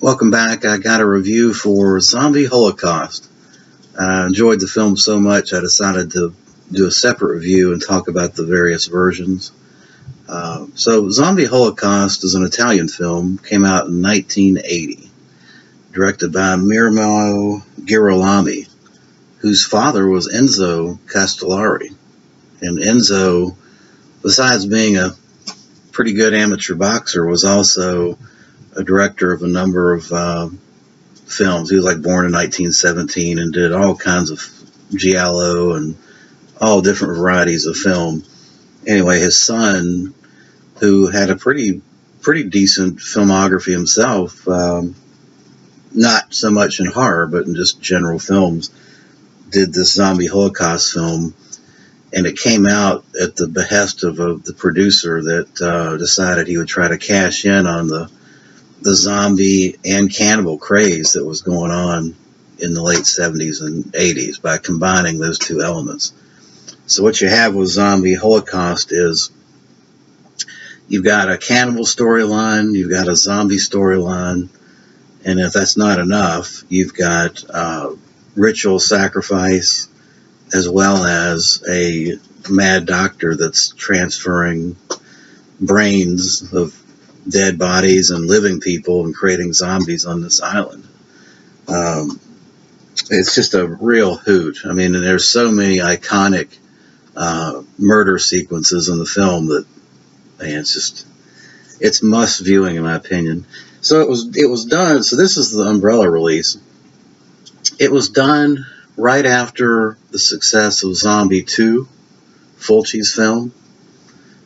Welcome back. I got a review for Zombie Holocaust. I enjoyed the film so much I decided to do a separate review and talk about the various versions. So Zombie Holocaust is an Italian film, came out in 1980, directed by Mirmo Girolami, whose father was Enzo Castellari. And Enzo, besides being a pretty good amateur boxer, was also a director of a number of films. He was born in 1917 and did all kinds of giallo and all different varieties of film. Anyway, his son, who had a pretty decent filmography himself, not so much in horror, but in just general films, did this Zombie Holocaust film. And it came out at the behest of the producer that decided he would try to cash in on the zombie and cannibal craze that was going on in the late 70s and 80s by combining those two elements. So what you have with Zombie Holocaust is you've got a cannibal storyline, you've got a zombie storyline, and if that's not enough, you've got ritual sacrifice as well as a mad doctor that's transferring brains of dead bodies and living people and creating zombies on this island. It's just a real hoot. I mean, and there's so many iconic murder sequences in the film that, man, it's must viewing in my opinion. So it was done. So this is the umbrella release. It was done right after the success of Zombie 2, Fulci's film.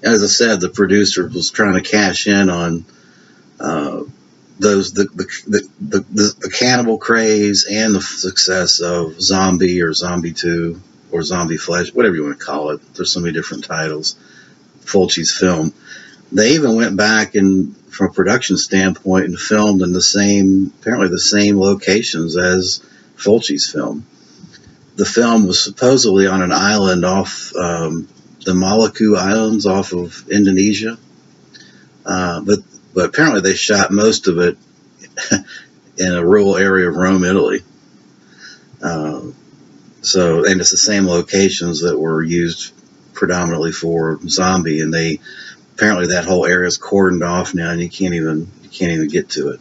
As I said, the producer was trying to cash in on the cannibal craze and the success of Zombie or Zombie 2 or Zombie Flesh, whatever you want to call it. There's so many different titles. Fulci's film. They even went back and, from a production standpoint, and filmed in apparently the same locations as Fulci's film. The film was supposedly on an island off the Maluku Islands off of Indonesia, but apparently they shot most of it in a rural area of Rome, Italy. And it's the same locations that were used predominantly for Zombie, and apparently that whole area is cordoned off now, and you can't even get to it.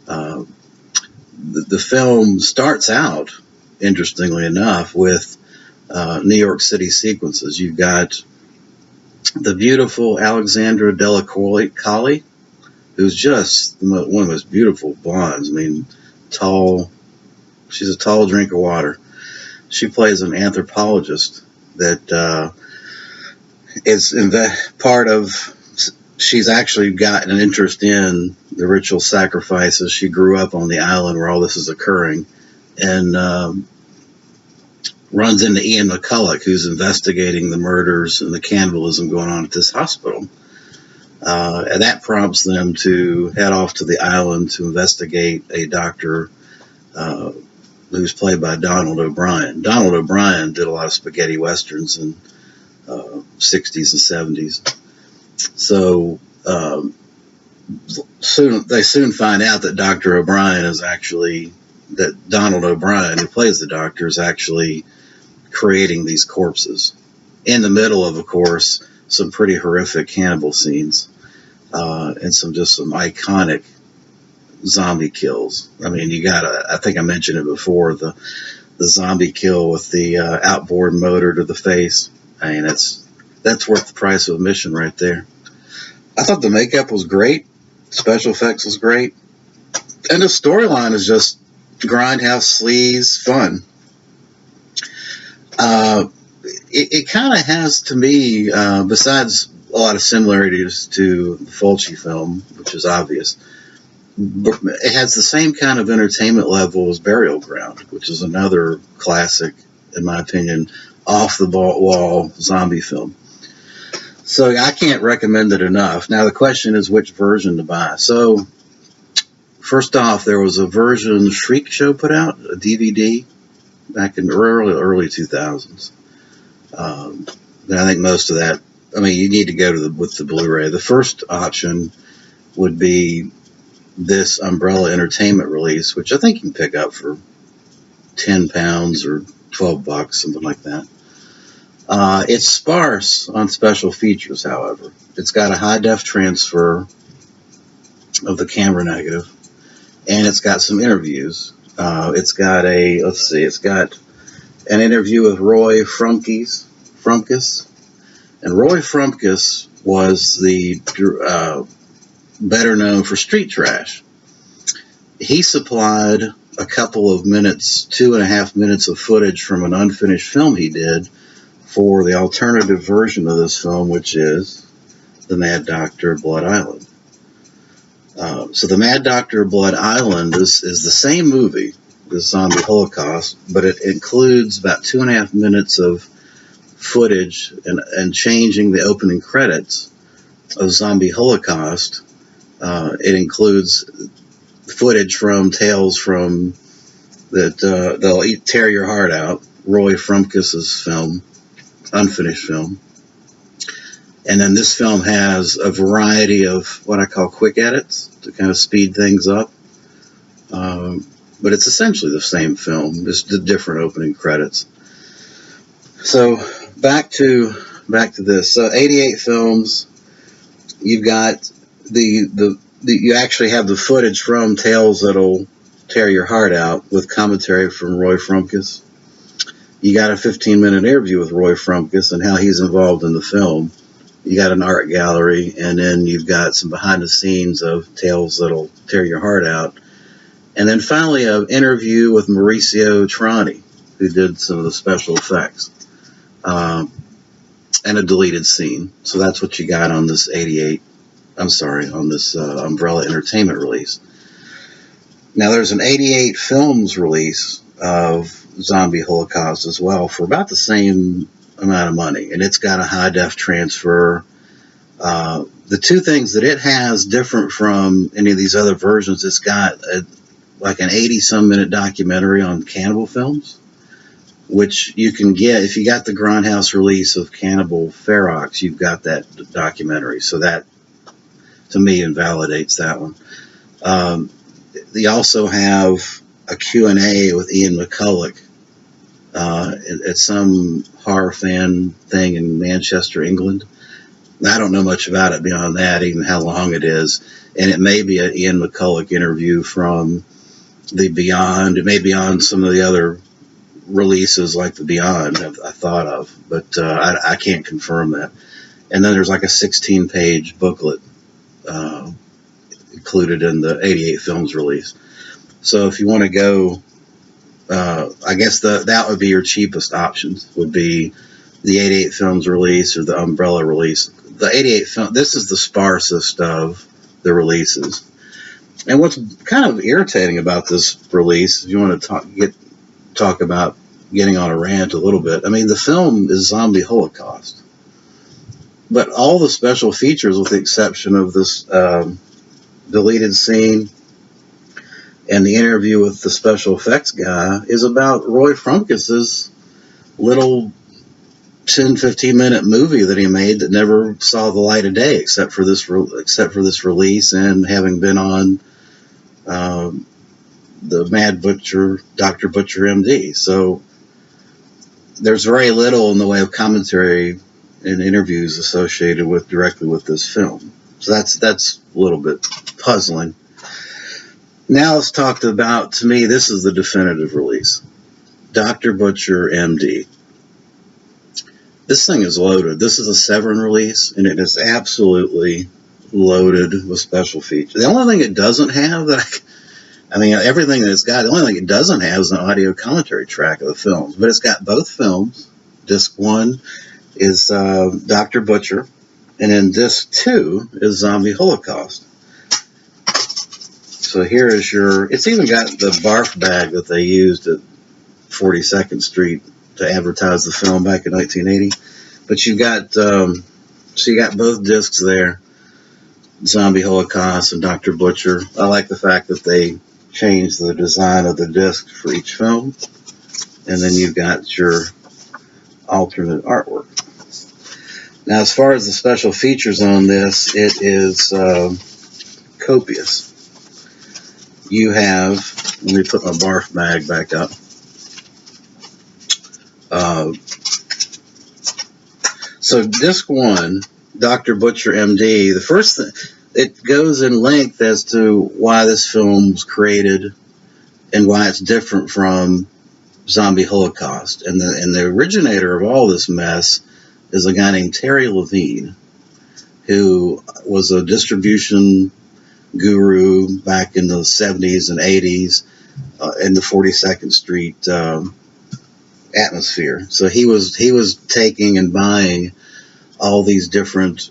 The film starts out, interestingly enough, with New York City sequences. You've got the beautiful Alexandra Della Colli, who's just one of the most beautiful blondes. I mean, tall. She's a tall drink of water. She plays an anthropologist that is part of. She's actually gotten an interest in the ritual sacrifices. She grew up on the island where all this is occurring, and runs into Ian McCulloch, who's investigating the murders and the cannibalism going on at this hospital. And that prompts them to head off to the island to investigate a doctor who's played by Donald O'Brien. Donald O'Brien did a lot of spaghetti westerns in 60s and 70s. So they soon find out that Dr. O'Brien that Donald O'Brien, who plays the doctor, is actually creating these corpses in the middle of course, some pretty horrific cannibal scenes and some iconic zombie kills. I mean, I think I mentioned it before, the zombie kill with the outboard motor to the face. I mean, that's worth the price of admission right there. I thought the makeup was great, special effects was great, and the storyline is just grindhouse sleaze fun. It kind of has, to me, besides a lot of similarities to the Fulci film, which is obvious, it has the same kind of entertainment level as Burial Ground, which is another classic, in my opinion, off-the-wall zombie film. So I can't recommend it enough. Now the question is which version to buy. So first off, there was a version Shriek Show put out, a DVD, back in the early 2000s. And I think most of that, I mean, you need to go with the Blu-ray. The first option would be this Umbrella Entertainment release, which I think you can pick up for £10 or $12, something like that. It's sparse on special features, however. It's got a high-def transfer of the camera negative, and it's got some interviews. It's got an interview with Roy Frumkes, and Roy Frumkes was the better known for Street Trash. He supplied a couple of minutes, 2.5 minutes of footage from an unfinished film he did for the alternative version of this film, which is The Mad Doctor of Blood Island. So The Mad Doctor of Blood Island is the same movie, the Zombie Holocaust, but it includes about 2.5 minutes of footage and changing the opening credits of Zombie Holocaust. It includes footage from Tales from that They'll Tear Your Heart Out, Roy Frumkes' film, unfinished film. And then this film has a variety of what I call quick edits to kind of speed things up. But it's essentially the same film, just the different opening credits. So back to this. So 88 films. You've got you actually have the footage from Tales That'll Tear Your Heart Out with commentary from Roy Frumkes. You got a 15-minute interview with Roy Frumkes and how he's involved in the film. You got an art gallery, and then you've got some behind the scenes of Tales That'll Tear Your Heart Out. And then finally an interview with Mauricio Trani, who did some of the special effects, and a deleted scene. So that's what you got on this on this Umbrella Entertainment release. Now there's an 88 films release of Zombie Holocaust as well for about the same amount of money, and it's got a high-def transfer. The two things that it has different from any of these other versions, it's got like an 80-some-minute documentary on cannibal films, which you can get if you got the Grindhouse release of Cannibal Ferox. You've got that documentary, so that to me invalidates that one. They also have a Q&A with Ian McCulloch at some horror fan thing in Manchester, England. I don't know much about it beyond that, even how long it is. And it may be an Ian McCulloch interview from the Beyond. It may be on some of the other releases like the Beyond I thought of, but I can't confirm that. And then there's like a 16-page booklet included in the 88 films release. So if you want to go, I guess that would be your cheapest options, would be the 88 films release or the Umbrella release. The 88 film, this is the sparsest of the releases. And what's kind of irritating about this release, if you want to talk about getting on a rant a little bit, I mean, the film is Zombie Holocaust. But all the special features, with the exception of this deleted scene and the interview with the special effects guy, is about Roy Frumkes' little 10-15-minute movie that he made that never saw the light of day, except for this release and having been on the Mad Butcher, Dr. Butcher MD. So there's very little in the way of commentary and interviews associated directly with this film. So that's a little bit puzzling. Now let's talk about, to me, this is the definitive release. Dr. Butcher MD. This thing is loaded. This is a Severin release, and it is absolutely loaded with special features. The only thing it doesn't have everything that it's got, the only thing it doesn't have is an audio commentary track of the films. But it's got both films. Disc 1 is Dr. Butcher, and then Disc 2 is Zombie Holocaust. So here is it's even got the barf bag that they used at 42nd Street to advertise the film back in 1980. But you got both discs there, Zombie Holocaust and Dr. Butcher. I like the fact that they changed the design of the disc for each film. And then you've got your alternate artwork. Now, as far as the special features on this, it is copious. you have, let me put my barf bag back up. So disc 1, Dr. Butcher, MD, the first thing, it goes in length as to why this film was created and why it's different from Zombie Holocaust. And the originator of all this mess is a guy named Terry Levine, who was a distribution guru back in the 70s and 80s in the 42nd Street atmosphere. So he was taking and buying all these different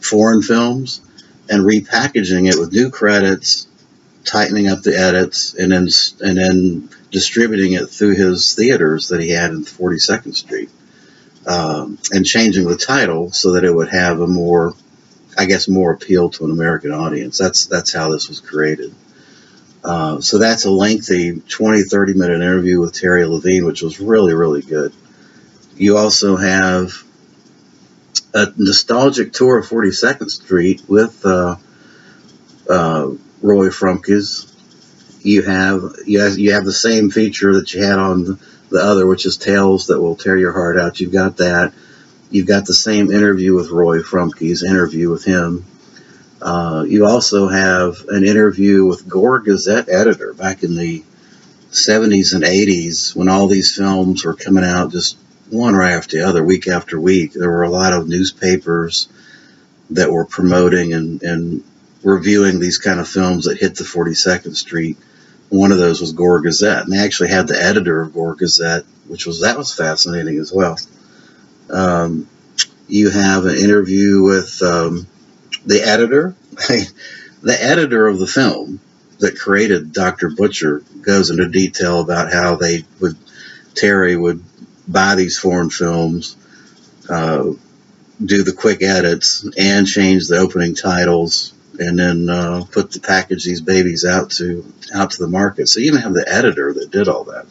foreign films and repackaging it with new credits, tightening up the edits, and then distributing it through his theaters that he had in 42nd Street, and changing the title so that it would have a more appeal to an American audience. That's how this was created. So that's a lengthy 20-30 minute interview with Terry Levine, which was really, really good. You also have a nostalgic tour of 42nd Street with Roy Frumkes. You have the same feature that you had on the other, which is Tales That Will Tear Your Heart Out. You've got that. You've got the same interview with Roy Frumkes, interview with him. You also have an interview with Gore Gazette editor back in the 70s and 80s when all these films were coming out just one right after the other, week after week. There were a lot of newspapers that were promoting and reviewing these kind of films that hit the 42nd Street. One of those was Gore Gazette, and they actually had the editor of Gore Gazette, that was fascinating as well. You have an interview with the editor. The editor of the film that created Dr. Butcher goes into detail about how Terry would buy these foreign films, do the quick edits, and change the opening titles, and then package these babies out to the market. So you even have the editor that did all that.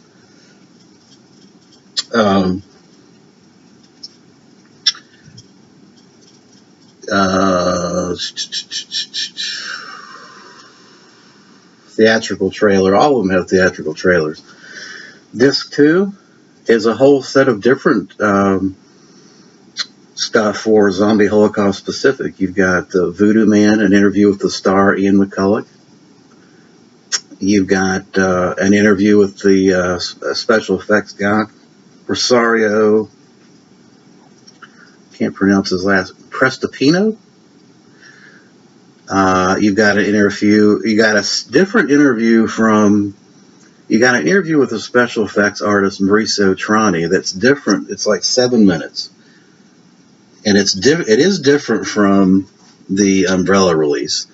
Theatrical trailer. All of them have theatrical trailers. Disc 2 is a whole set of different stuff for Zombie Holocaust specific. You've got Voodoo Man, an interview with the star Ian McCulloch. You've got an interview with the special effects guy, Rosario, can't pronounce his last, Prestopino. You've got an interview. You got a different interview you got an interview with a special effects artist, Mauricio Trani, that's different. It's like 7 minutes. And it is different from the Umbrella release.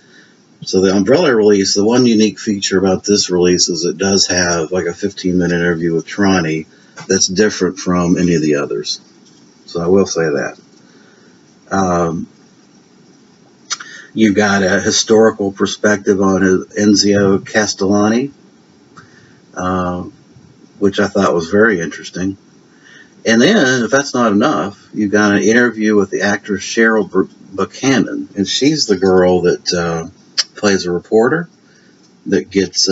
So the Umbrella release, the one unique feature about this release is it does have like a 15-minute interview with Trani that's different from any of the others. So I will say that. You've got a historical perspective on Enzio Castellani, which I thought was very interesting. And then, if that's not enough, you've got an interview with the actress Cheryl Buchanan, and she's the girl that plays a reporter that gets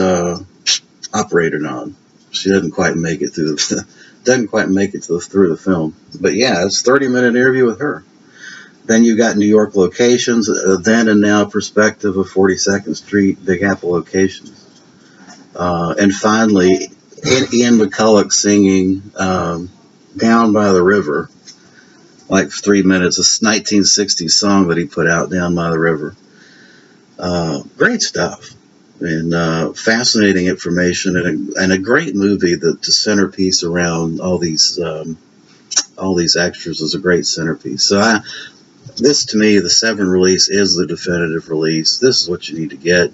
operated on. She doesn't quite make it through through the film. But yeah, it's a 30-minute interview with her. Then you've got New York locations, then and now perspective of 42nd Street, Big Apple locations. And finally, Ian McCulloch singing Down by the River, like 3 minutes, a 1960s song that he put out, Down by the River. Great stuff. And fascinating information, and a great movie. The centerpiece around all these extras is a great centerpiece. So this, to me, the 7 release is the definitive release. This is what you need to get.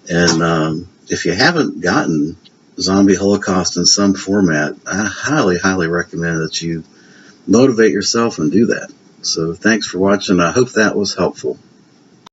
And if you haven't gotten Zombie Holocaust in some format, I highly, highly recommend that you motivate yourself and do that. So thanks for watching. I hope that was helpful.